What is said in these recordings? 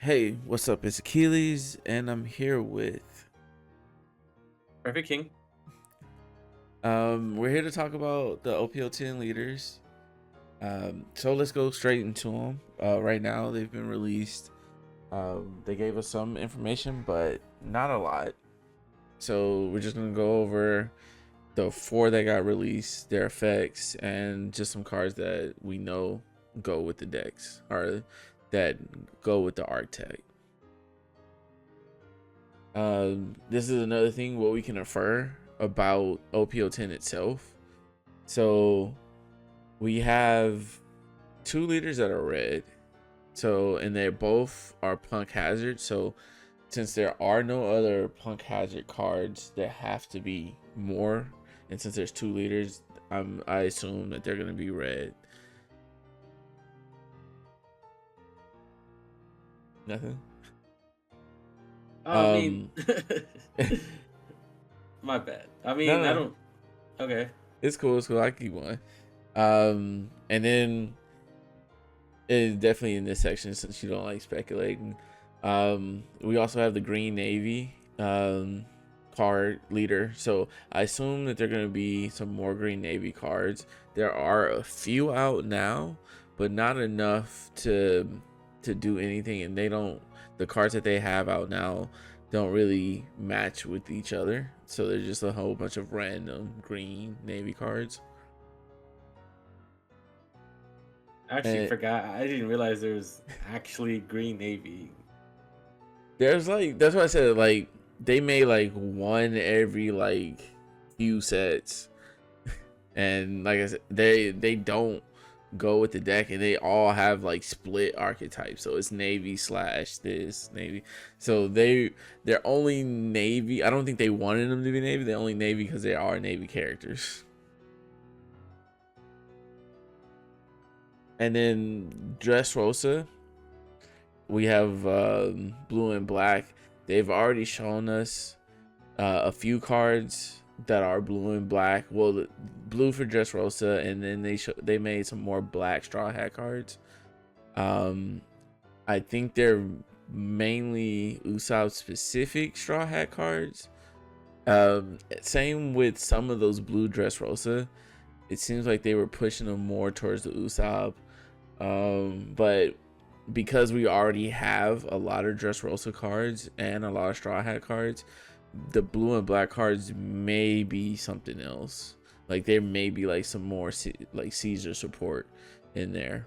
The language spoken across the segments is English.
Hey, what's up? It's Achilles, and I'm here with. Perfect King. We're here to talk about the OP10 leaders. So let's go straight into them. Right now, they've been released. They gave us some information, but not a lot. So we're just gonna go over the four that got released, their effects, and just some cards that we know go with the decks or that go with the archetype. This is another thing what we can infer about OP10 itself. So we have two leaders that are red. So and they both are punk hazard. So since there are no other punk hazard cards, there have to be more. And since there's two leaders, I assume that they're gonna be red. Nothing. I mean, No, my bad. I mean, I no, don't. Okay. it's cool. It's cool. I keep one. And then it's definitely in this section since you don't like speculating. We also have the Green Navy card leader. So I assume that there are going to be some more Green Navy cards. There are a few out now, but not enough to do anything. And the cards that they have out now don't really match with each other. So there's just a whole bunch of random Green Navy cards. I actually And forgot. I didn't realize there was actually Green Navy. there's like that's what I said. Like they made like one every like few sets, and like I said, they don't go with the deck, and they all have like split archetypes. So it's navy slash this navy. So they're only navy. I don't think they wanted them to be navy. They're only navy because they are navy characters. And then Dressrosa, we have blue and black. They've already shown us a few cards that are blue and black. Well, blue for Dressrosa, and then they made some more black Straw Hat cards. I think they're mainly Usopp specific Straw Hat cards. Same with some of those blue Dressrosa. It seems like they were pushing them more towards the Usopp. But because we already have a lot of Dressrosa cards and a lot of Straw Hat cards, the blue and black cards may be something else. Like there may be like some more like Caesar support in there.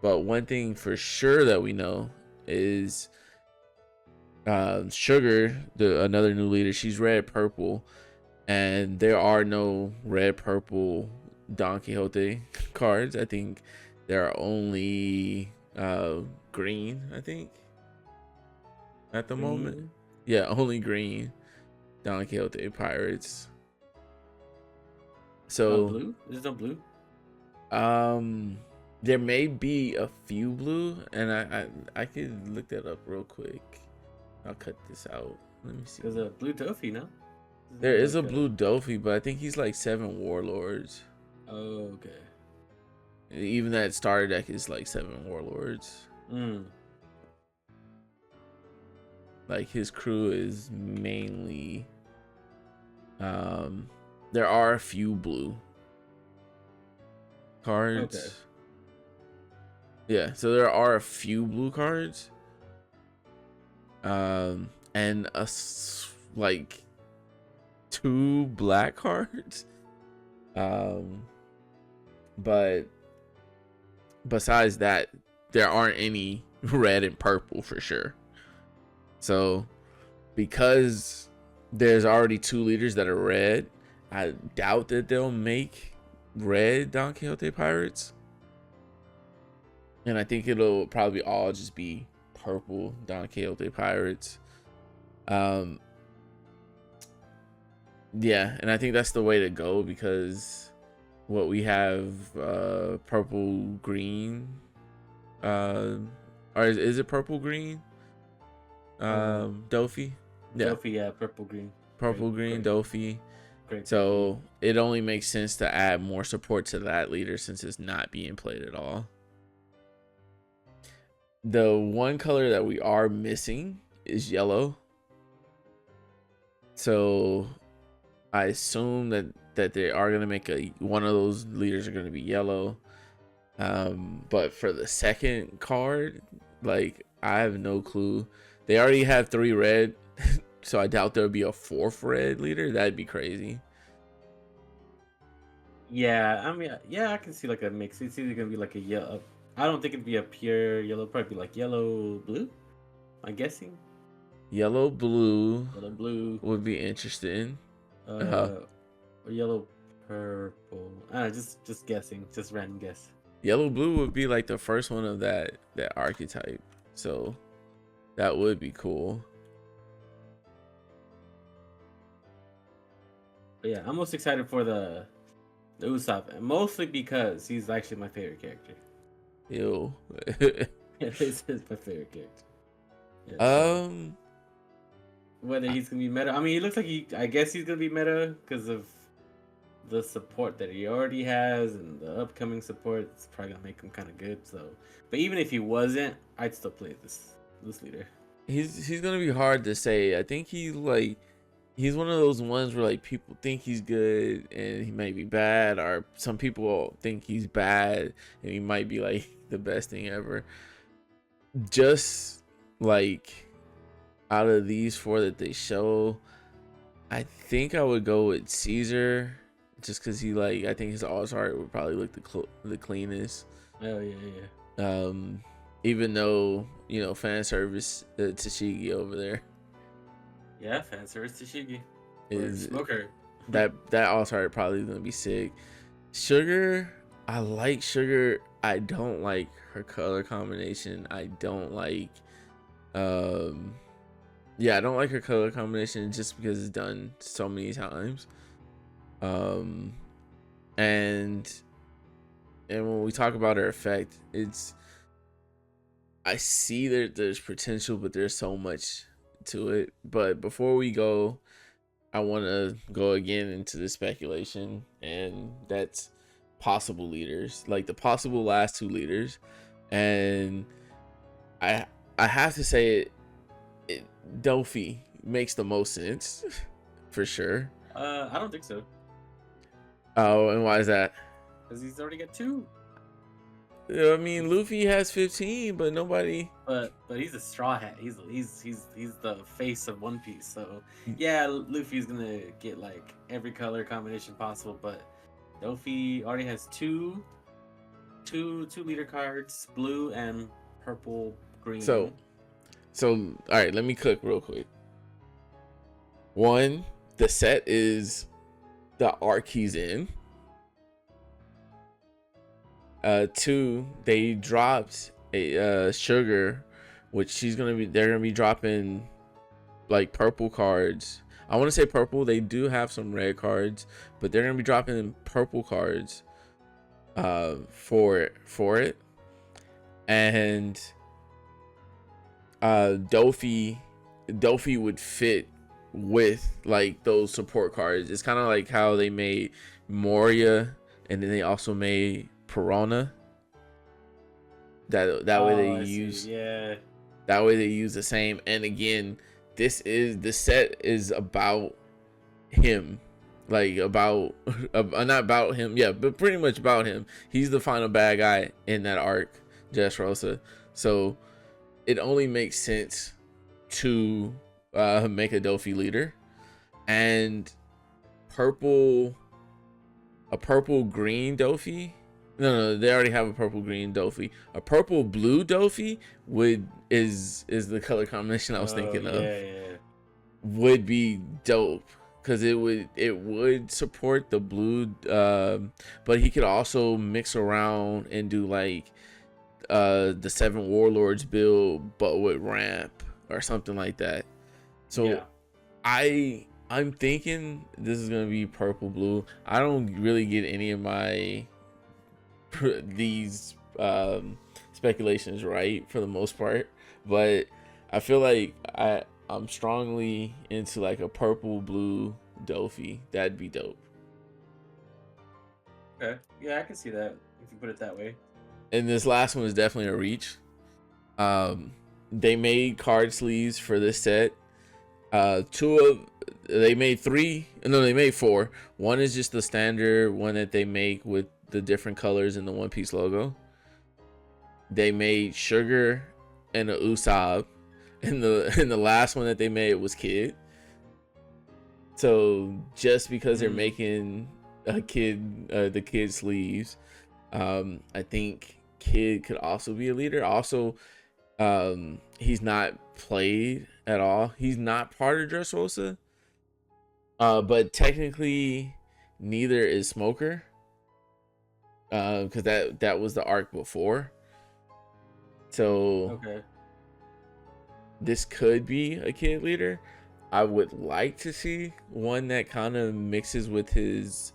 But one thing for sure that we know is Sugar, another new leader. She's red purple, and there are no red purple Don Quixote cards. I think there are only green, I think, at the moment. Yeah, only green Don Quixote pirates. So Blue? There's no blue. there may be a few blue, and I could look that up real quick. I'll cut this out. Let me see. There's a blue Doffy, no? There is a blue Dofy, but I think he's like 7 warlords. Oh, okay. Even that starter deck is like 7 warlords. Like his crew is mainly there are a few blue cards. Okay. Yeah, so there are a few blue cards. And like 2 black cards. But besides that, there aren't any red and purple for sure. So because there's already 2 leaders that are red, I doubt that they'll make red Don Quixote pirates. And I think it'll probably all just be purple Don Quixote pirates. Yeah, and I think that's the way to go because what we have purple green or is it purple green Dofy? Yeah, Doffy, yeah, purple green. purple green Dofy. Great. So it only makes sense to add more support to that leader since it's not being played at all. The one color that we are missing is yellow. So I assume that they are gonna make one of those leaders are gonna be yellow. But for the second card, like I have no clue. They already have 3 red, so I doubt there'll be a 4th red leader. That'd be crazy. Yeah, I mean, yeah, I can see like a mix. It's either gonna be like a yellow. I don't think it'd be a pure yellow. Probably be like yellow blue. I'm guessing. Yellow blue Yellow blue. would be interesting. Or yellow purple. Just guessing. Just random guess. Yellow blue would be like the first one of that archetype, so that would be cool. But yeah, I'm most excited for the Usopp, mostly because he's actually my favorite character. Ew. Yeah, this is my favorite character. Yeah, So whether he's gonna be meta, I mean, he looks like I guess he's gonna be meta because of the support that he already has and the upcoming support. It's probably gonna make him kind of good. So, but even if he wasn't, I'd still play this leader. He's gonna be hard to say. I think he's one of those ones where like people think he's good and he might be bad, or some people think he's bad and he might be like the best thing ever. Just like out of these 4 that they show, I think I would go with Caesar, just because I think his all-star would probably look the cleanest. Oh yeah. Even though fan service Tashigi over there. Yeah, fan service Tashigi. Is Smoker. that all-star probably gonna be sick. Sugar, I like Sugar. I don't like her color combination. I don't like I don't like her color combination just because it's done so many times. And when we talk about her effect, I see there's potential, but there's so much to it. But before we go, I want to go again into the speculation, and that's possible leaders, like the possible last 2 leaders. And I have to say it Dofi makes the most sense for sure. I don't think so. Oh, and why is that? Because he's already got 2. I mean, Luffy has 15, but nobody. But he's a straw hat. He's the face of One Piece. So yeah, Luffy's gonna get like every color combination possible. But Luffy already has two leader cards, blue and purple, green. So all right, let me cook real quick. 1, the set is the arc he's in. 2, they dropped a Sugar, which they're gonna be dropping like purple cards. I want to say purple. They do have some red cards, but they're gonna be dropping purple cards for it. And Dofi would fit with like those support cards. It's kind of like how they made Moria, and then they also made Piranha. That way they use that way they use the same. And again, the set is about him, like about not about him, yeah, but pretty much about him. He's the final bad guy in that arc, Dressrosa. So it only makes sense to make a Dofi leader. And a purple green Dofi. No, they already have a purple green Dofi. A purple blue Dofi is the color combination I was thinking of. Yeah. Would be dope, because it would support the blue, but he could also mix around and do like the 7 Warlords build, but with ramp or something like that. So yeah. I'm thinking this is gonna be purple blue. I don't really get any of these speculations right for the most part, but I feel like I'm strongly into like a purple blue Dofi. That'd be dope. Okay, yeah, I can see that if you put it that way. And this last one is definitely a reach. They made card sleeves for this set. They made three. No, they made four. One is just the standard one that they make with the different colors in the One Piece logo. They made Sugar and a Usopp, and the last one that they made was Kid. So just because they're making a kid, the Kid sleeves, I think Kid could also be a leader. Also, he's not played at all. He's not part of Dressrosa. But technically, neither is Smoker. Because that was the arc before. So Okay. this could be a Kid leader. I would like to see one that kind of mixes with his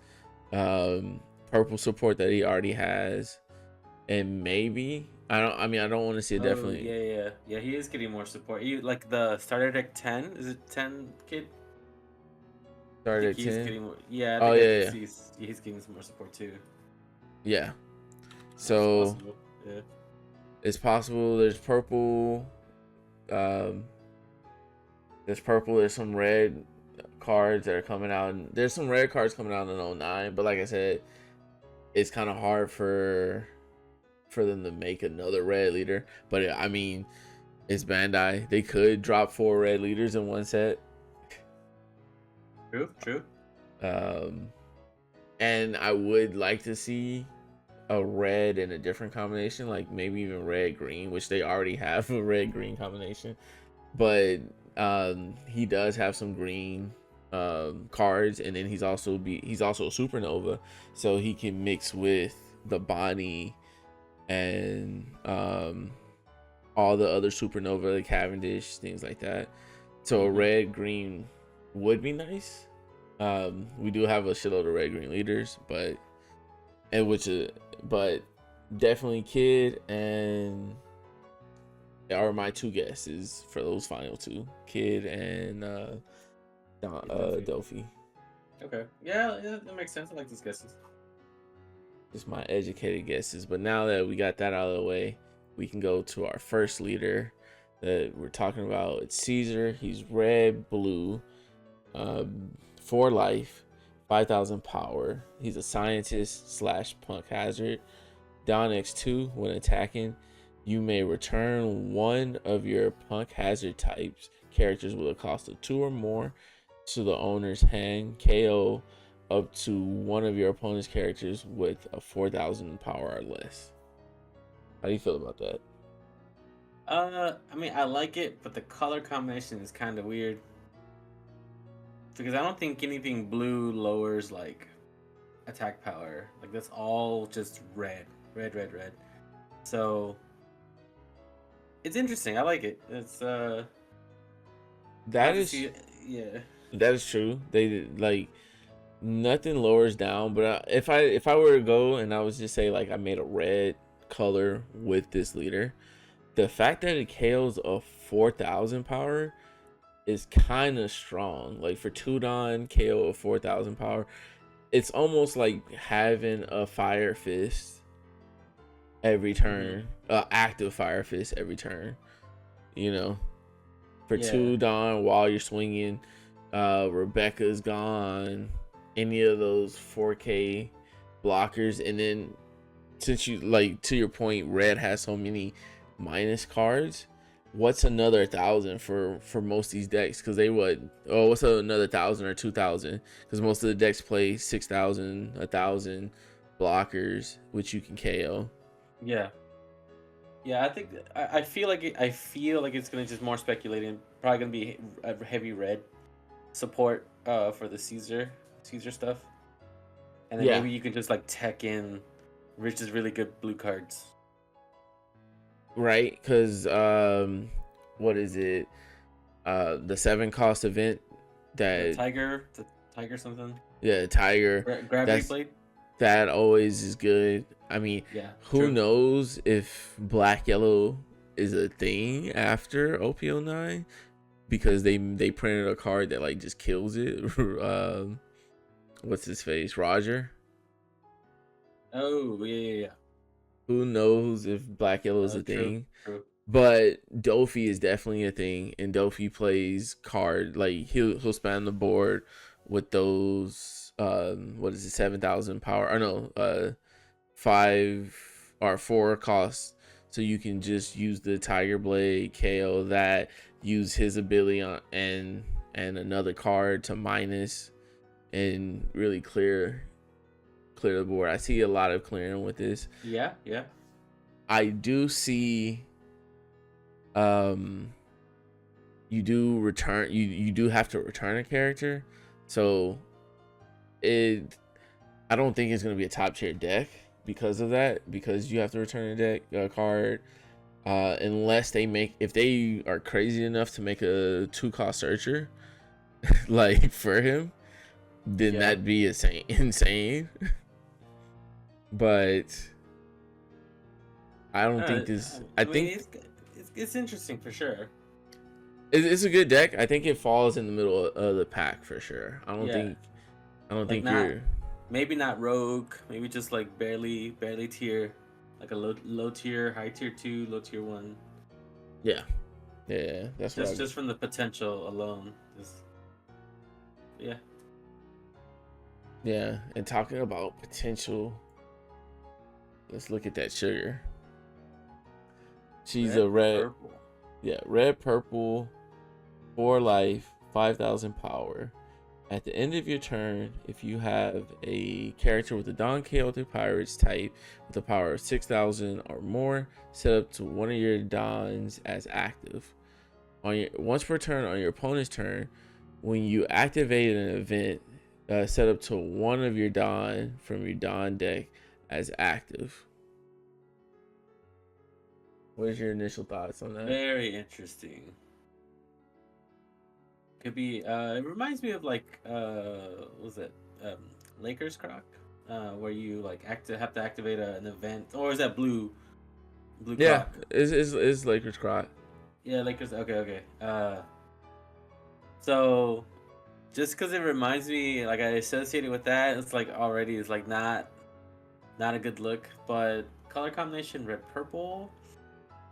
purple support that he already has, and maybe I don't want to see it. Definitely. Yeah. He is getting more support. You like the starter deck 10? Is it 10, Kid? Started at He's 10. getting more. Yeah. Oh yeah. He's getting some more support too. Yeah. So yeah, it's possible. There's purple. There's some red cards that are coming out, and there's some red cards coming out in 09. But like I said, it's kind of hard for them to make another red leader. But I mean, it's Bandai. They could drop 4 red leaders in one set. True. And I would like to see a red in a different combination, like maybe even red green, which they already have a red green combination. But he does have some green cards, and then he's also a supernova, so he can mix with the body and all the other supernova, like Cavendish, things like that. So a red green would be nice. We do have a shitload of red green leaders, but definitely Kid and are my 2 guesses for those final 2, Kid and Dofi. Okay. Yeah, that makes sense. I like these guesses. Just my educated guesses. But now that we got that out of the way, we can go to our first leader that we're talking about. It's Caesar. He's red, blue, 4 life, 5,000 power. He's a scientist / punk hazard. Down X2, when attacking, you may return one of your punk hazard types characters with a cost of 2 or more to the owner's hand. KO up to one of your opponent's characters with a 4,000 power or less. How do you feel about that? I mean, I like it, but the color combination is kind of weird. Because I don't think anything blue lowers like attack power. Like that's all just red. So it's interesting. I like it. It's yeah. That is true. They like nothing lowers down, but if I were to go and I was just say like I made a red color with this leader, the fact that it KOs a 4,000 power is kind of strong. Like for 2 Don KO of 4,000 power, it's almost like having a fire fist every turn, active fire fist every turn. You know, for 2 Don while you're swinging, Rebecca's gone, any of those 4K blockers, and then since you like to your point, red has so many minus cards. What's another 1,000 for most of these decks? Because what's another 1,000 or 2,000? Because most of the decks play 6,000, 1,000 blockers, which you can KO. Yeah. I think I feel like it's gonna just more speculating. Probably gonna be a heavy red support for the Caesar stuff, and then maybe you can just like tech in Rich's really good blue cards. Right, because what is it? The 7 cost event that the tiger something. Yeah, tiger. Gravity blade. That always is good. I mean, who knows if black yellow is a thing after OP10, because they printed a card that like just kills it. What's his face? Roger. Oh yeah. Who knows if black yellow is a thing? True. But Dofi is definitely a thing, and Dofi plays card like he'll span the board with those what is it, 7,000 power or no 5 or 4 costs, so you can just use the Tiger Blade, KO that, use his ability on and another card to minus and really clear the board. I see a lot of clearing with this. Yeah, yeah. I do see you do return you do have to return a character, so I don't think it's going to be a top tier deck because of that, because you have to return a card unless if they are crazy enough to make a 2-cost searcher like for him, then that'd be insane. But I don't think this. I think it's interesting for sure. It's a good deck. I think it falls in the middle of the pack for sure. I don't think like you're. Maybe not rogue. Maybe just like barely tier, like a low tier, high tier 2, low tier 1. Yeah, that's just from the potential alone. Yeah, and talking about potential, let's look at that sugar. She's a red. Purple. Yeah, red purple, 4 life, 5,000 power. At the end of your turn, if you have a character with a Don Quixote Pirates type with a power of 6,000 or more, set up to one of your Dons as active. Once per turn on your opponent's turn, when you activate an event, set up to one of your Don from your Don deck as active. What is your initial thoughts on that? Very interesting. Could be. It reminds me of like what was it? Lakers Croc, where you like have to activate an event, or is that blue? Yeah, is Lakers Croc. Yeah, Lakers. Okay. So just because it reminds me, like I associate it with that, it's like already is like not a good look. But color combination red purple.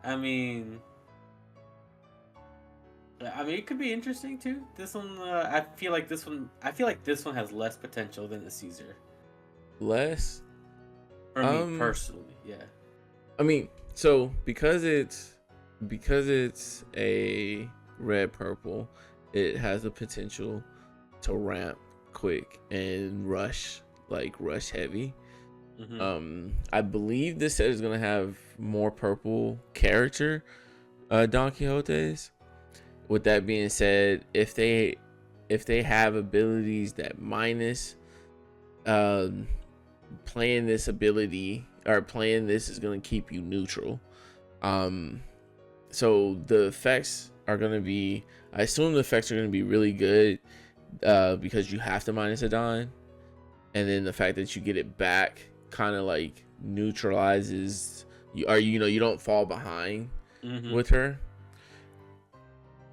I mean, it could be interesting too. This one, I feel like this one has less potential than the Caesar. Less? For me personally, yeah. I mean, so because it's a red purple, it has the potential to ramp quick and rush heavy. Mm-hmm. I believe this set is gonna have more purple character Don Quixotes. With that being said, if they have abilities that minus, playing this ability or playing this is gonna keep you neutral. So the effects are gonna be, I assume the effects are gonna be really good, because you have to minus a Don, and then the fact that you get it back kind of like neutralizes you, or you don't fall behind with her.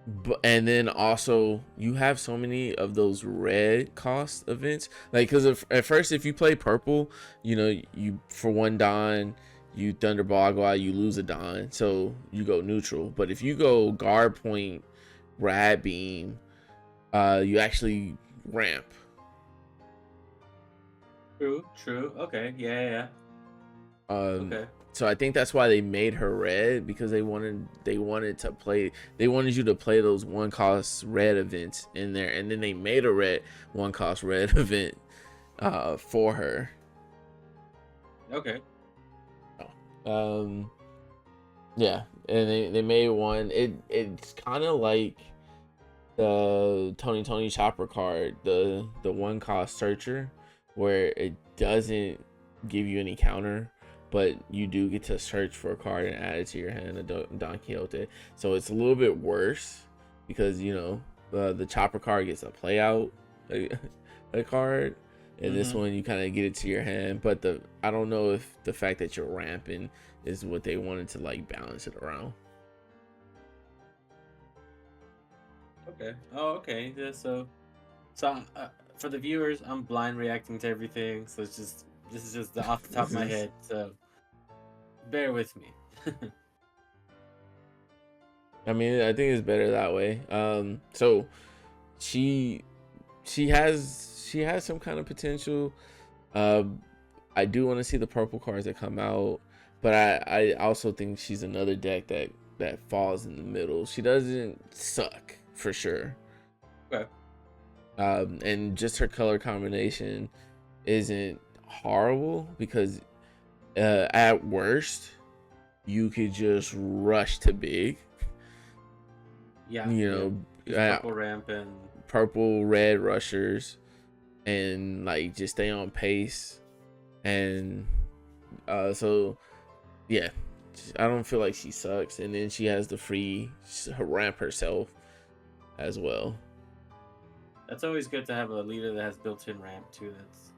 But and then also you have so many of those red cost events, like because at first if you play purple, you for 1 Don you Thunderball Agua, you lose a Don, so you go neutral. But if you go guard point Rad Beam, you actually ramp. True. Okay. Yeah. Okay. So I think that's why they made her red, because they wanted you to play those 1-cost red events in there, and then they made a red 1-cost red event for her. Okay. Yeah, and they made one. It's kind of like the Tony Chopper card, the 1-cost searcher, where it doesn't give you any counter, but you do get to search for a card and add it to your hand, a Don Quixote. So it's a little bit worse because the Chopper card gets a play out a card, and this one you kind of get it to your hand. But I don't know if the fact that you're ramping is what they wanted to like balance it around. Okay. Oh, okay. Yeah, so for the viewers, I'm blind reacting to everything, so this is just off the top of my head. So bear with me. I mean, I think it's better that way. So she has some kind of potential. I do want to see the purple cards that come out, but I also think she's another deck that falls in the middle. She doesn't suck for sure. Okay. And just her color combination isn't horrible because at worst you could just rush to big. Yeah. You know, purple ramp and purple red rushers, and like just stay on pace. And so yeah, I don't feel like she sucks. And then she has the free ramp herself as well. that's always good to have a leader that has built-in ramp too. That's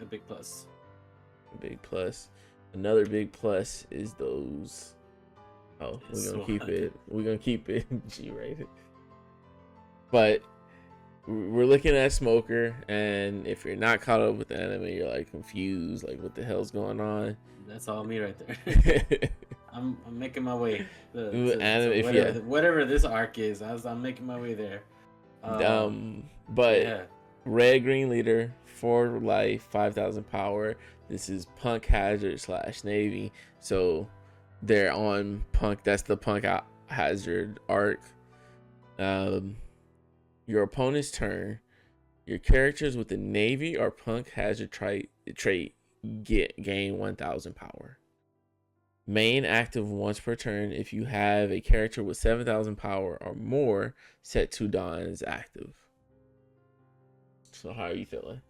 a big plus. A big plus. Another big plus is those. Oh, we're gonna keep it. We're gonna keep it G-rated. But we're looking at Smoker, and if you're not caught up with the anime, you're like confused, like what the hell's going on. That's all me right there. I'm making my way. Whatever this arc is, I'm making my way there. But yeah. Red green leader, 4 life, 5,000 power. This is Punk Hazard / Navy, so they're on Punk. That's the Punk Hazard arc. Your opponent's turn, your characters with the Navy or Punk Hazard trait gain 1,000 power. Main active once per turn. If you have a character with 7,000 power or more, set to Dawn as active. So how are you feeling?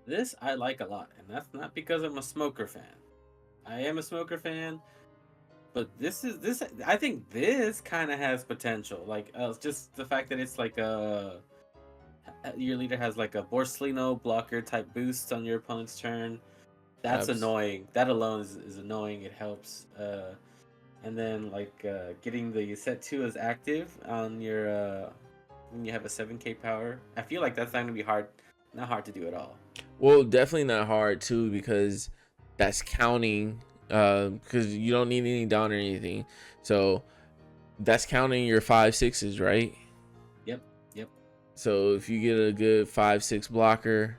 This I like a lot, and that's not because I'm a Smoker fan. I am a Smoker fan, but this. I think this kind of has potential. Like just the fact that it's like your leader has like a Borsalino blocker type boost on your opponent's turn. That's annoying. That alone is annoying. It helps. And then like getting the set 2 as active on your when you have a 7k power. I feel like that's not gonna be not hard to do at all. Well, definitely not hard too, because that's counting. Because you don't need any down or anything, so that's counting your 5/6s, right? Yep. So if you get a good 5/6 blocker,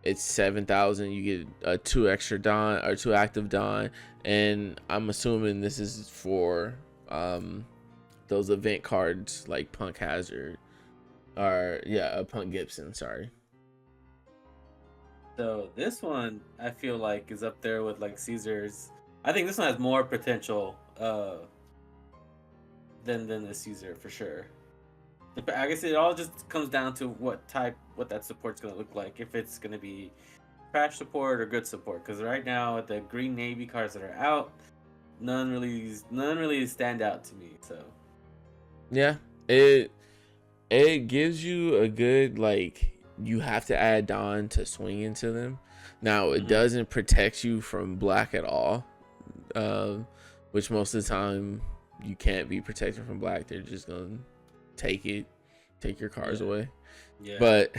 it's 7,000. You get a 2 extra Dawn or 2 active Dawn, and I'm assuming this is for those event cards like Punk Hazard or Punk Gibson. Sorry. So this one I feel like is up there with like Caesar's. I think this one has more potential than the Caesar for sure. I guess it all just comes down to what that support's gonna look like. If it's gonna be trash support or good support. Because right now the Green Navy cards that are out, none really stand out to me. So yeah, it gives you a good, like, you have to add Dawn to swing into them. Now it doesn't protect you from black at all, which most of the time you can't be protected from black. They're just gonna take your cards away. Yeah. But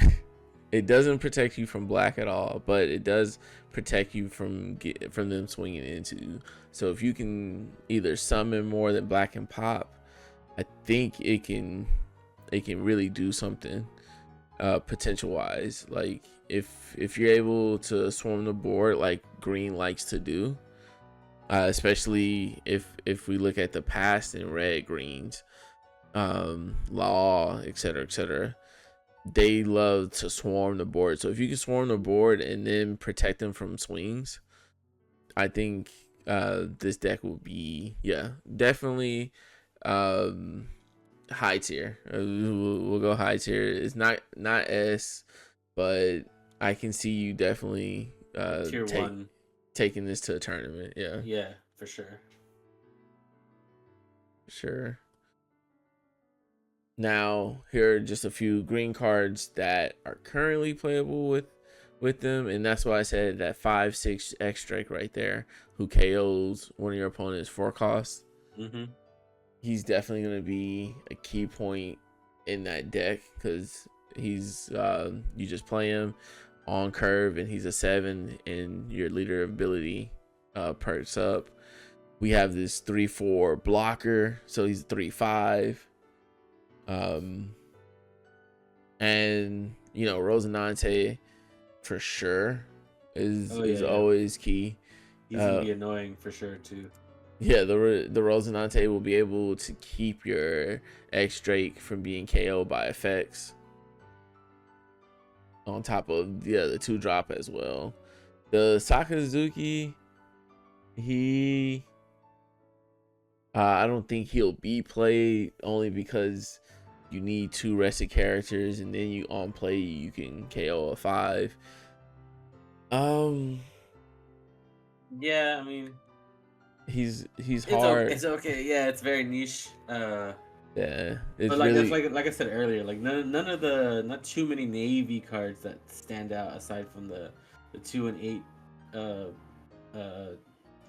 it doesn't protect you from black at all, but it does protect you from them swinging into you. So if you can either summon more than black and pop, I think it can really do something potential wise. Like if you're able to swarm the board like green likes to do, especially if we look at the past in red greens, Law, etc., they love to swarm the board. So if you can swarm the board and then protect them from swings, I think this deck will be definitely high tier. We'll go high tier. It's not S, but I can see you definitely tier 1 taking this to a tournament. Yeah, for sure. Now, here are just a few green cards that are currently playable with them, and that's why I said that 5/6 X strike right there, who KOs one of your opponent's 4 costs. He's definitely going to be a key point in that deck, because he's you just play him on curve and he's a 7, and your leader ability perks up. We have this 3/4 blocker, so he's 3/5. And you know, Rosinante for sure is always key. He's gonna be annoying for sure too. Yeah, the Rosinante will be able to keep your X Drake from being KO'd by effects. On top of the 2-drop as well. The Sakazuki, he I don't think he'll be played only because you need 2 rested characters, and then you on play you can KO a 5. Yeah, I mean, he's hard. It's okay. Yeah, it's very niche. Yeah, it's but like really, like I said earlier, like not too many Navy cards that stand out aside from the 2 and 8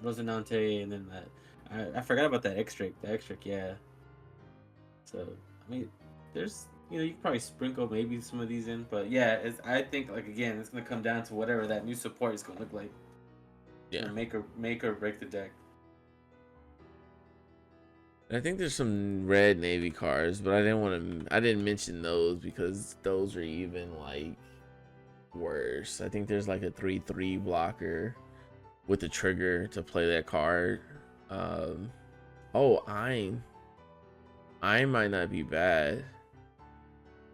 Rosinante, and then that I forgot about that X-Drake. The X-Drake, yeah. So I mean, there's, you know, you can probably sprinkle maybe some of these in, but yeah, I think, like, again, it's gonna come down to whatever that new support is gonna look like. yeah. Make or break the deck. I think there's some red Navy cards, but I didn't mention those because those are even like worse. I think there's like a 3/3 blocker with the trigger to play that card. Ein might not be bad.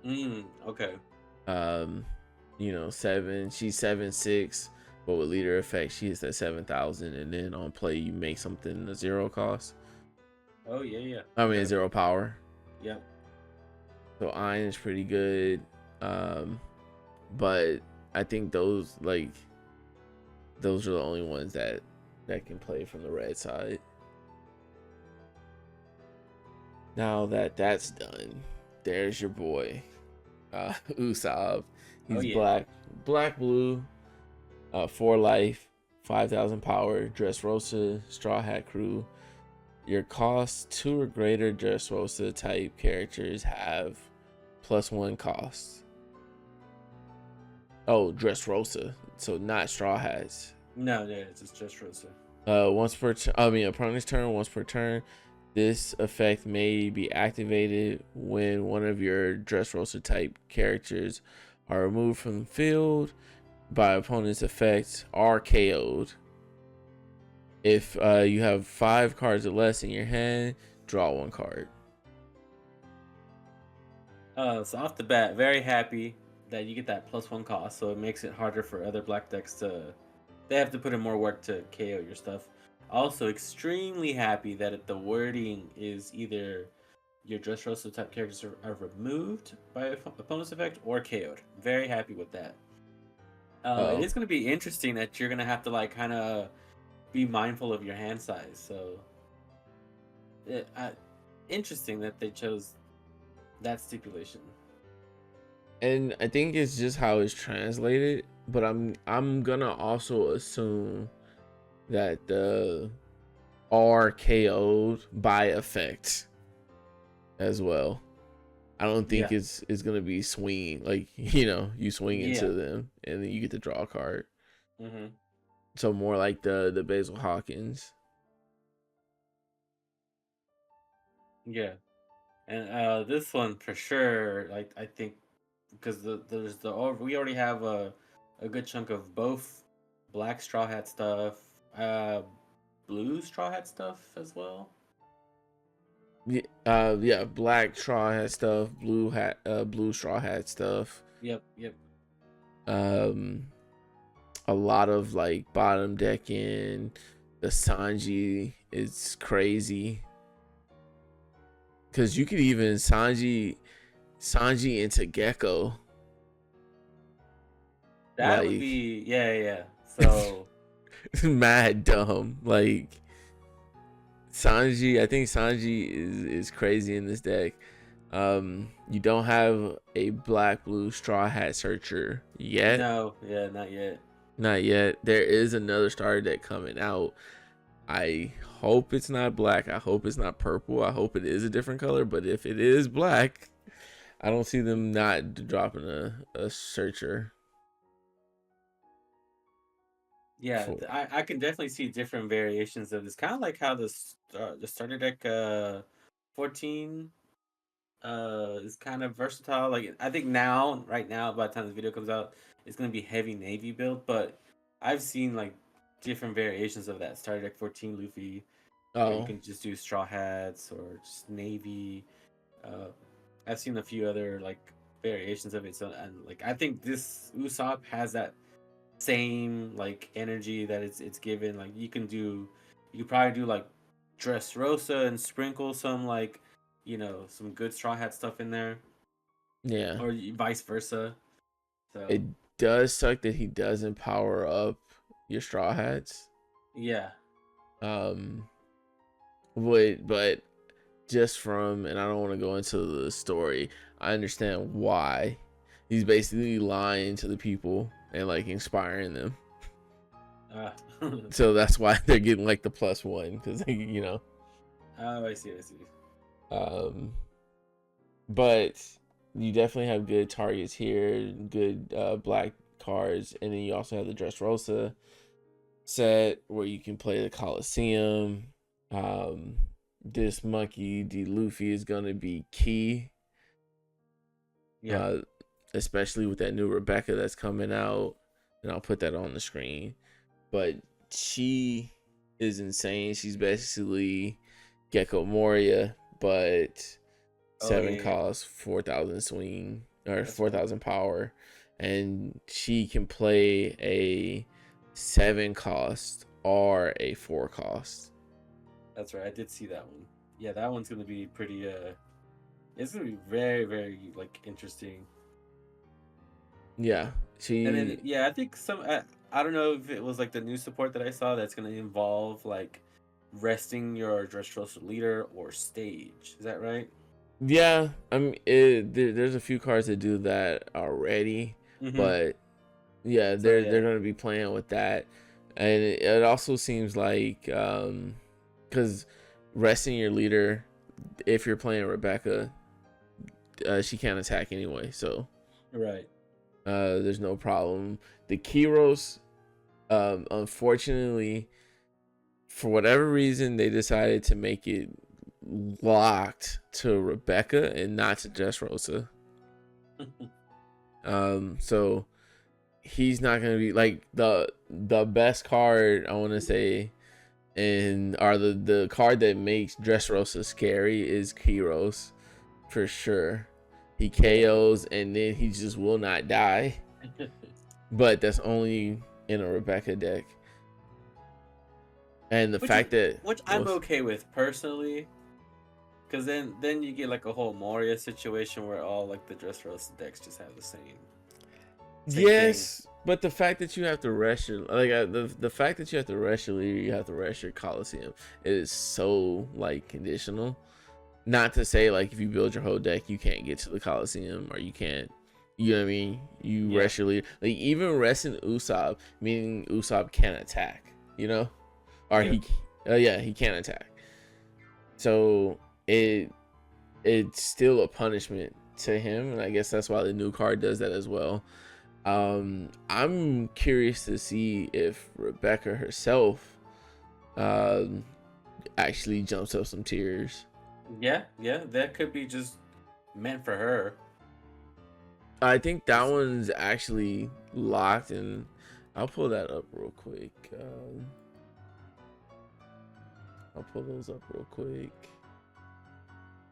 Okay. You know, she's 7/6, but with leader effect she hits that 7,000, and then on play you make something a 0 cost. Oh yeah. I mean, 0 power. Yep. So Ein is pretty good. But I think those are the only ones that can play from the red side. Now that that's done, there's your boy, Usopp. He's black blue, 4 life, 5,000 power, Dressrosa, Straw Hat Crew. Your cost 2 or greater Dressrosa type characters have +1 cost. Oh, Dressrosa, so not Straw Hats. No, it's just Dressrosa. Opponent's turn, once per turn. This effect may be activated when one of your Dressrosa type characters are removed from the field by opponent's effect or KO'd. If you have 5 cards or less in your hand, draw 1 card. So off the bat, very happy that you get that +1 cost, so it makes it harder for other black decks they have to put in more work to KO your stuff. Also, extremely happy that the wording is either your Dressrosa type characters are removed by opponent's effect or KO'd. Very happy with that. It is going to be interesting that you're going to have to like kind of be mindful of your hand size. So, interesting that they chose that stipulation. And I think it's just how it's translated, but I'm gonna also assume that the are KO'd by effect as well. I don't think it's gonna be swinging, like, you know, you swing into them and then you get to draw a card. Mm-hmm. So more like the Basil Hawkins. Yeah, and this one for sure. Like, I think because we already have a good chunk of both black Straw Hat stuff, blue Straw Hat stuff as well. Yeah, black Straw Hat stuff, blue Straw Hat stuff. Yep. A lot of like bottom decking. The Sanji is crazy. Cause you could even Sanji into Gecko. That would be yeah. So mad dumb. Like Sanji, I think Sanji is crazy in this deck. You don't have a black blue Straw Hat Searcher yet. No, not yet. There is another starter deck coming out. I hope it's not black. I hope it's not purple. I hope it is a different color. But if it is black, I don't see them not dropping a Searcher. Yeah, For I can definitely see different variations of this. Kind of like how the starter deck 14 is kind of versatile. Like I think right now, by the time this video comes out, it's gonna be heavy navy build. But I've seen like different variations of that starter deck 14 Luffy, where you oh can just do straw hats or just navy. Uh, I've seen a few other like variations of it. So and like I think this Usopp has that same like energy that it's given. Like you could probably do like Dressrosa and sprinkle some like some good straw hat stuff in there, yeah, or vice versa. it So does suck that he doesn't power up your straw hats. yeah, Um, but just from, and I don't want to go into the story, I understand why. He's basically lying to the people and like inspiring them. uh, So that's why they're getting like the +1 because they. oh, I see, I see. Um, but you definitely have good targets here, good black cards, and then you also have the Dressrosa set where you can play the Coliseum. Um, this monkey D Luffy is gonna be key, Yeah. uh, especially with that new Rebecca that's coming out, and I'll put that on the screen. But she is insane. She's basically Gecko Moria, but Oh 7 yeah, yeah. cost, 4,000 swing, or That's right. 4,000 power, and she can play a 7 cost or a 4 cost. That's right. I did see that one. Yeah, that one's gonna be pretty. It's gonna be very, very like interesting. Yeah, And then she. yeah, I think I don't know if it was like the new support that I saw that's gonna involve like resting your Dressrosa leader or stage. Is that right? Yeah, I mean, there's a few cards that do that already, Mm-hmm. but yeah, So they're yeah, gonna be playing with that, and it also seems like because resting your leader, if you're playing Rebecca, she can't attack anyway, so right. there's no problem. The Kiros, unfortunately, for whatever reason, they decided to make it locked to Rebecca and not to Dressrosa. So he's not gonna be like the best card I want to say, and are the card that makes Dressrosa scary is Kiros for sure. He Yeah. KOs and then he just will not die, but that's only in a Rebecca deck. And the which is fact that which I'm was okay with personally, because then you get like a whole Moria situation where all like the Dressrosa decks just have the same thing. yes, but the fact that you have to rest your the fact that you have to rest your leader, you have to rest your Coliseum, it is so like conditional. Not to say like if you build your whole deck, you can't get to the Coliseum or you can't. You know what I mean? You Yeah. rest your leader. Like even resting Usopp, meaning Usopp can attack. You know, or Yep. yeah, he can attack. So it's still a punishment to him, and I guess that's why the new card does that as well. I'm curious to see if Rebecca herself um, actually jumps up some tiers. Yeah. Yeah. That could be just meant for her. I think that one's actually locked, and I'll pull that up real quick. I'll pull those up real quick.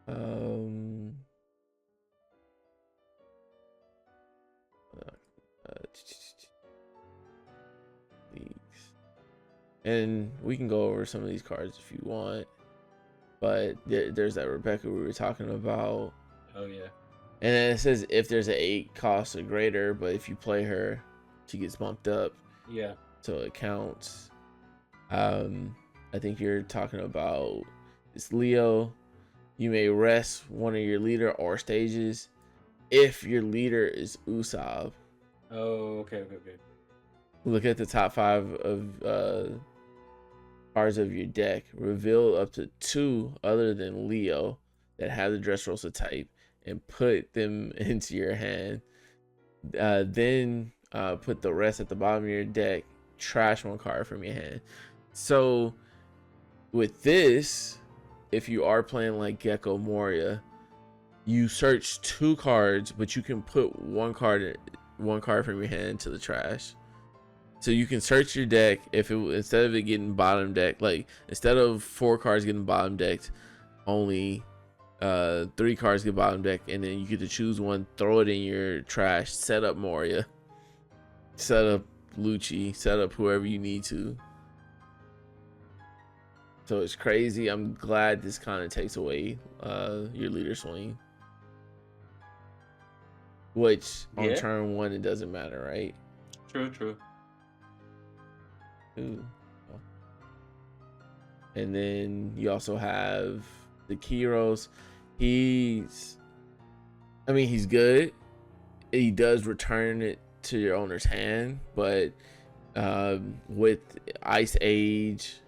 Um, uh, leagues. And we can go over some of these cards if you want. But there's that Rebecca we were talking about. Oh yeah. And then it says if there's an 8 cost or greater, but if you play her, she gets bumped up. Yeah. So it counts. I think you're talking about this Leo. You may rest one of your leader or stages if your leader is Usopp. Oh, okay, okay, okay. Look at the top 5 of cards of your deck. Reveal up to 2 other than Leo that have the Dressrosa type and put them into your hand. Then put the rest at the bottom of your deck trash one card from your hand. So with this, if you are playing like Gecko Moria, you search 2 cards, but you can put one card from your hand to the trash. So you can search your deck instead of it getting bottom decked, like instead of 4 cards getting bottom decked, only 3 cards get bottom decked, and then you get to choose one, throw it in your trash, set up Moria, set up Lucci, set up whoever you need to. So it's crazy. I'm glad this kind of takes away your leader swing. Which on turn 1 it doesn't matter, right? True. Ooh. And then you also have the Kiros. He's good. He does return it to your owner's hand, but with Ice Age,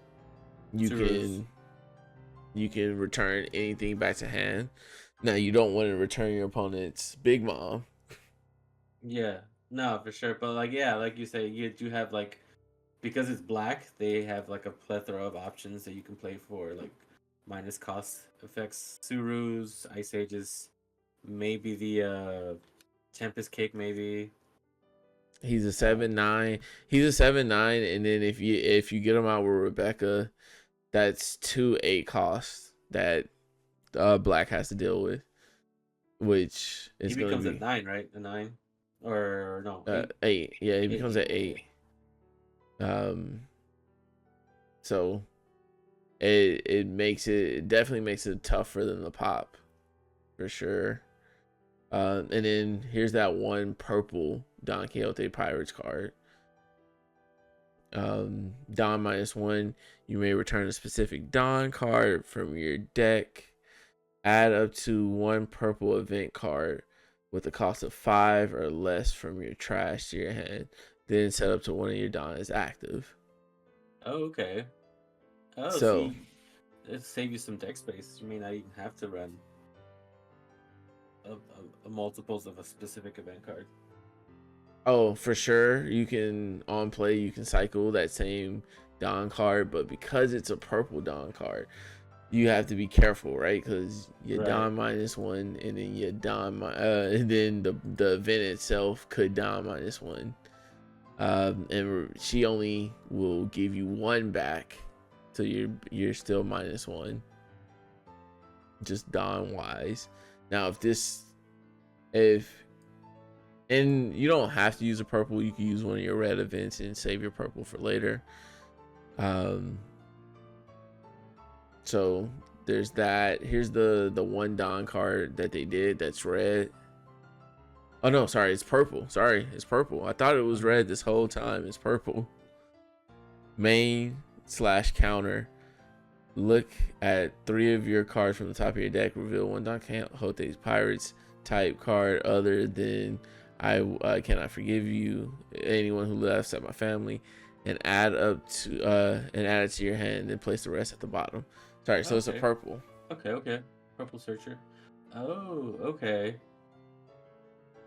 you can return anything back to hand. Now you don't want to return your opponent's Big Mom. Yeah, no, for sure. But like, yeah, like you say, you do have like, because it's black, they have like a plethora of options that you can play for, like minus cost effects, Surus, Ice Ages, maybe the Tempest Cake, maybe. He's a 7/9. He's a 7/9, and then if you get him out with Rebecca, that's 2 8 costs that black has to deal with, which is he becomes a 9, right? A 9, or no? 8. Yeah, he becomes an 8. So it definitely makes it tough for them to pop, for sure. And then here's that one purple Don Quixote Pirates card. Don -1, you may return a specific Don card from your deck. Add up to 1 purple event card with a cost of 5 or less from your trash to your hand. Then set up to one of your Don is active. Oh, okay. Oh, so it'll save you some deck space. You may not even have to run a multiples of a specific event card. Oh, for sure. You can on play. You can cycle that same Don card, but because it's a purple Don card, you have to be careful, right? Because you Don -1, and then you Don and then the event itself could Don -1. And she only will give you 1 back, so you're still -1, just Don wise. Now and you don't have to use a purple, you can use one of your red events and save your purple for later. So there's that. Here's the 1 Don card that they did that's red. Oh no, sorry, it's purple. It's purple. I thought it was red this whole time. It's purple. Main/counter. Look at 3 of your cards from the top of your deck. Reveal 1 Don Quixote's Pirates type card other than I cannot forgive you. Anyone who laughs at my family, and add it to your hand. And place the rest at the bottom. Sorry, so it's a purple. Okay. Purple searcher. Oh, okay.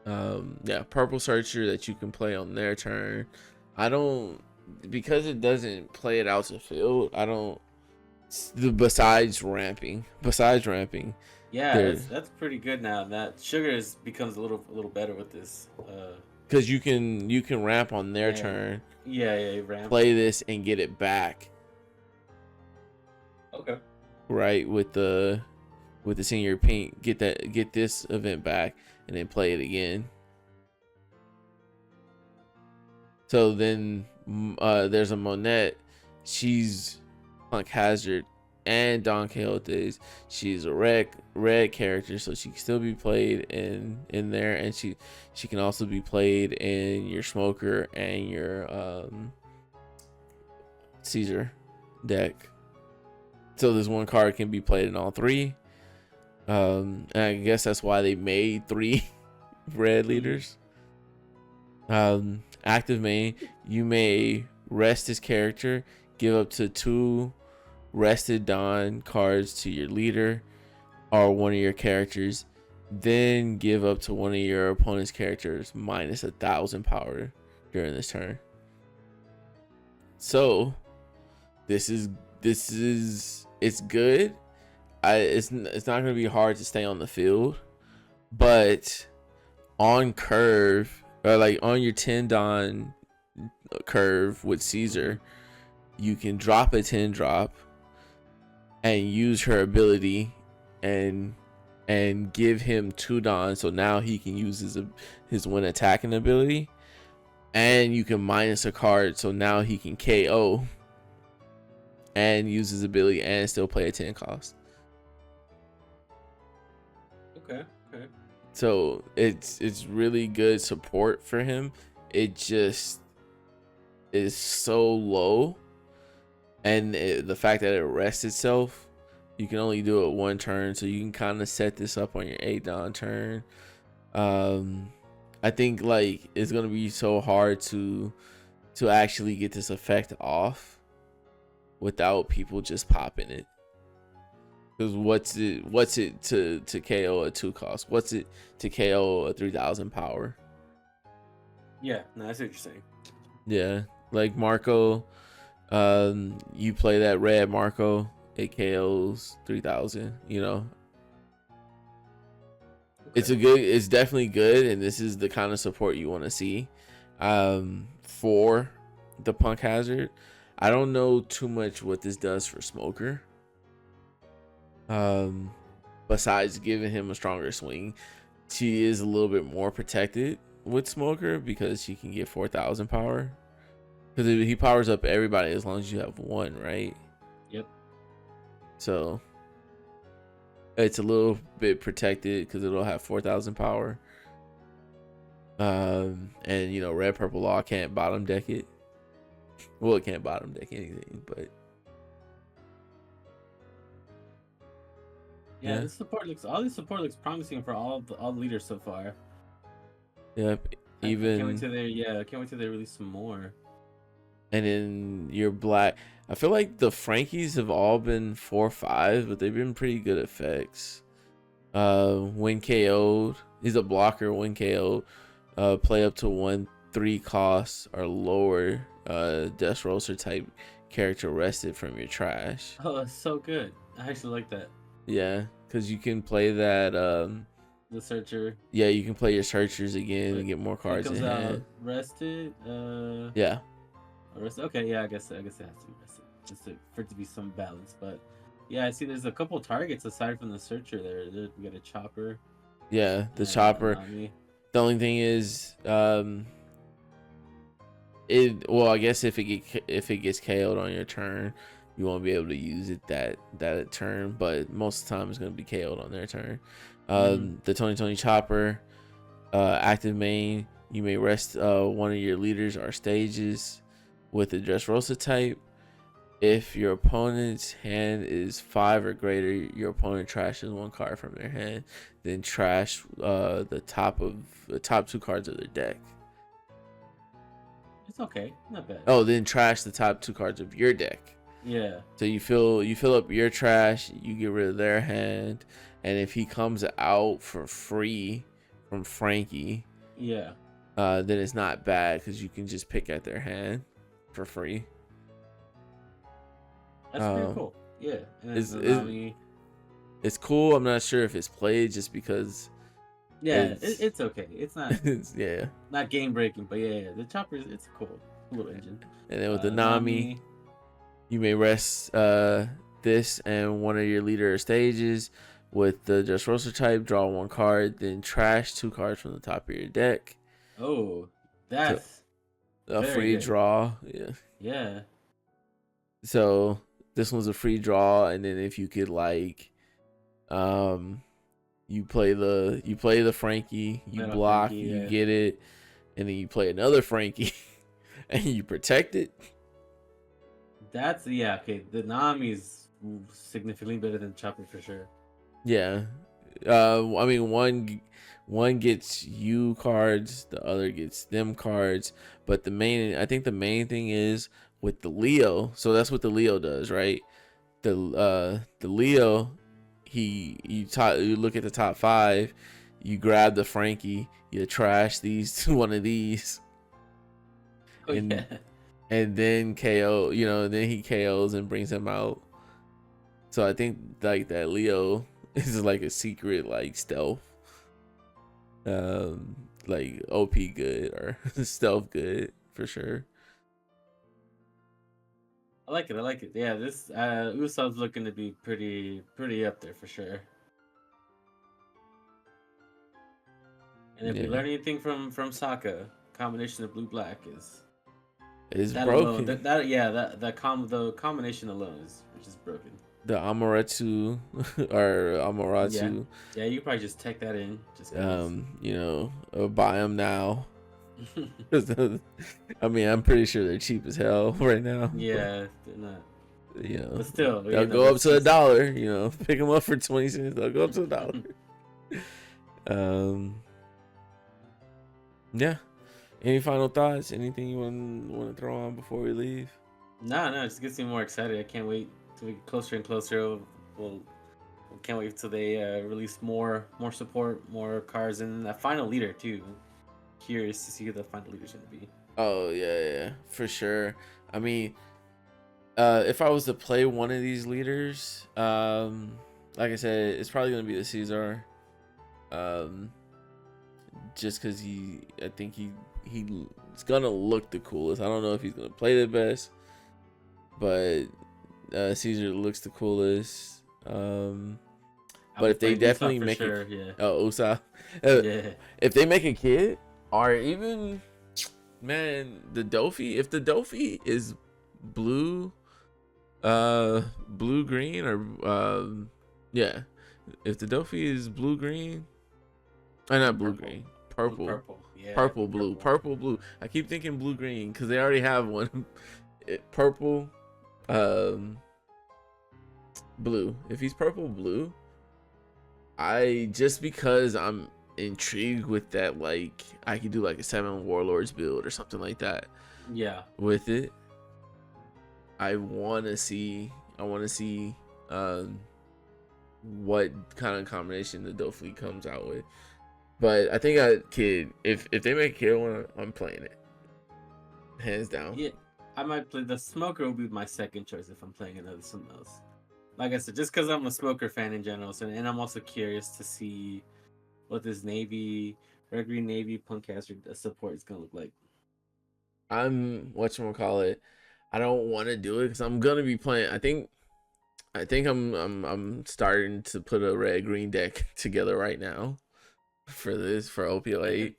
Yeah, purple searcher that you can play on their turn. Because it doesn't play it out to field, besides ramping. Yeah, that's pretty good now. That sugar becomes a little better with this. Because you can ramp on their turn. Yeah, ramp. Play this and get it back. Okay. Right, with the senior pink, get this event back and then play it again. So then there's a Monette. She's Punk Hazard and Don Quixote's. She's a red character, so she can still be played in there, and she can also be played in your Smoker and your Caesar deck. So this 1 card can be played in all 3. And I guess that's why they made 3 red leaders. Active main, you may rest this character, give up to 2 rested Don cards to your leader or one of your characters, then give up to one of your opponent's characters -1,000 power during this turn. So this is it's good. It's not gonna be hard to stay on the field, but on curve or like on your 10 Don curve with Caesar, you can drop a 10 drop and use her ability and give him 2 Don, so now he can use his when attacking ability, and you can minus a card, so now he can KO and use his ability and still play a 10 cost. Okay. So it's really good support for him. It just is so low, and the fact that it rests itself, you can only do it 1 turn, so you can kind of set this up on your 8 Don turn. I think like it's gonna be so hard to actually get this effect off without people just popping it. Because what's it to KO a 2 cost? What's it to KO a 3000 power? Yeah, no, I see what you're saying. Yeah, like Marco, you play that red Marco, it KOs 3000. You know, okay. It's definitely good, and this is the kind of support you want to see for the Punk Hazard. I don't know too much what this does for Smoker. Besides giving him a stronger swing, she is a little bit more protected with Smoker because she can get 4000 power, because he powers up everybody as long as you have 1, right? Yep. So it's a little bit protected because it'll have 4000 power. And you know, red purple law can't bottom deck it. Well, it can't bottom deck anything, but yeah, this support looks. All this support looks promising for all the leaders so far. Yep. I can't wait till they release some more. And then your black, I feel like the Frankies have all been 4/5, but they've been pretty good effects. When KO'd, he's a blocker. When KO'd, play up to 1/3 costs or lower. Death Roaster type character rested from your trash. Oh, that's so good. I actually like that. Yeah, because you can play that. The searcher. Yeah, you can play your searchers again and get more cards in hand. Rested. Yeah. Rested. Okay, yeah, I guess it has to be rested just for it to be some balance. But yeah, I see there's a couple targets aside from the searcher there. We got a chopper. Yeah, the chopper. The only thing is, well, I guess if it gets KO'd on your turn, you won't be able to use it that turn, but most of the time it's going to be KO'd on their turn. The Tony chopper, active main, you may rest one of your leaders or stages with the Dressrosa type. If your opponent's hand is 5 or greater, your opponent trashes 1 card from their hand, then trash the top 2 cards of their deck. It's okay, not bad. Oh, then trash the top 2 cards of your deck. Yeah. So you fill up your trash, you get rid of their hand, and if he comes out for free from Frankie, yeah, then it's not bad because you can just pick at their hand for free. That's pretty cool. Yeah, and it's cool. I'm not sure if it's played just because. Yeah, it's okay. It's not. Yeah. Not game breaking, but yeah, the chopper it's a cool little engine. And then with the Nami, you may rest this and one of your leader stages with the Just Roaster type. Draw 1 card, then trash 2 cards from the top of your deck. Oh, that's a free draw. Yeah. Yeah. So this one's a free draw, and then if you could like, you play the Frankie, you block, Frankie, you get it, and then you play another Frankie, and you protect it. That's okay. The Nami's significantly better than Chopper for sure. Yeah, I mean one gets you cards, the other gets them cards, but I think the main thing is with the Leo. So that's what the Leo does, right? The Leo, you look at the top 5, you grab the Frankie, you trash one of these, and and then KO, then he KOs and brings him out. So I think like that Leo is like a secret like stealth, like OP good or stealth good for sure. I like it. I like it. Yeah, this Usopp's looking to be pretty up there for sure. And if we learn anything from Sokka, combination of blue black is that broken. alone. The combination alone is just broken. The Amoretsu or Amoratsu. Yeah, you could probably just tech that in. Just or buy them now. I mean, I'm pretty sure they're cheap as hell right now. Yeah, they're not. But still, they'll go up to $1. Pick them up for 20 cents. They'll go up to $1. Yeah. Any final thoughts? Anything you want to throw on before we leave? No, it just gets me more excited. I can't wait till we get closer and closer. We'll can't wait till they release more support, more cars, and that final leader too. Curious to see who the final leader's gonna be. Oh yeah, for sure. I mean, if I was to play one of these leaders, like I said, it's probably gonna be the Caesar. Just because I think he's gonna look the coolest. I don't know if he's gonna play the best, but Caesar looks the coolest. But if they definitely make it, Usopp. If they make a kid, or even the Dofi, if the Dofi is blue green, or if the Dofi is blue green, or not blue green, purple blue. I keep thinking blue green because they already have one. Purple blue. If he's purple blue, because I'm intrigued with that, like I could do like a 7 Warlords build or something like that. Yeah. With it, I want to see what kind of combination the Doflamingo comes out with. But I think if they make a kid one, I'm playing it. Hands down. Yeah. I might play the Smoker will be my second choice if I'm playing something else. Like I said, just because I'm a Smoker fan in general, and I'm also curious to see what this Red Green Navy Punkcaster support is gonna look like. I'm I don't want to do it because I'm gonna be playing. I think I'm starting to put a red green deck together right now for OP10.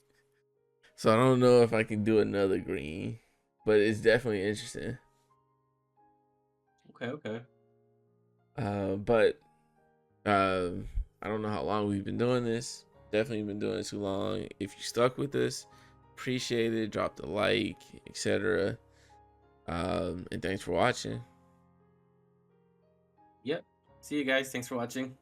So I don't know if I can do another green, but it's definitely interesting. Okay. But I don't know how long we've been doing this. Definitely been doing it too long. If you stuck with us, appreciate it. Drop the like, etc. And thanks for watching. Yep. See you guys. Thanks for watching.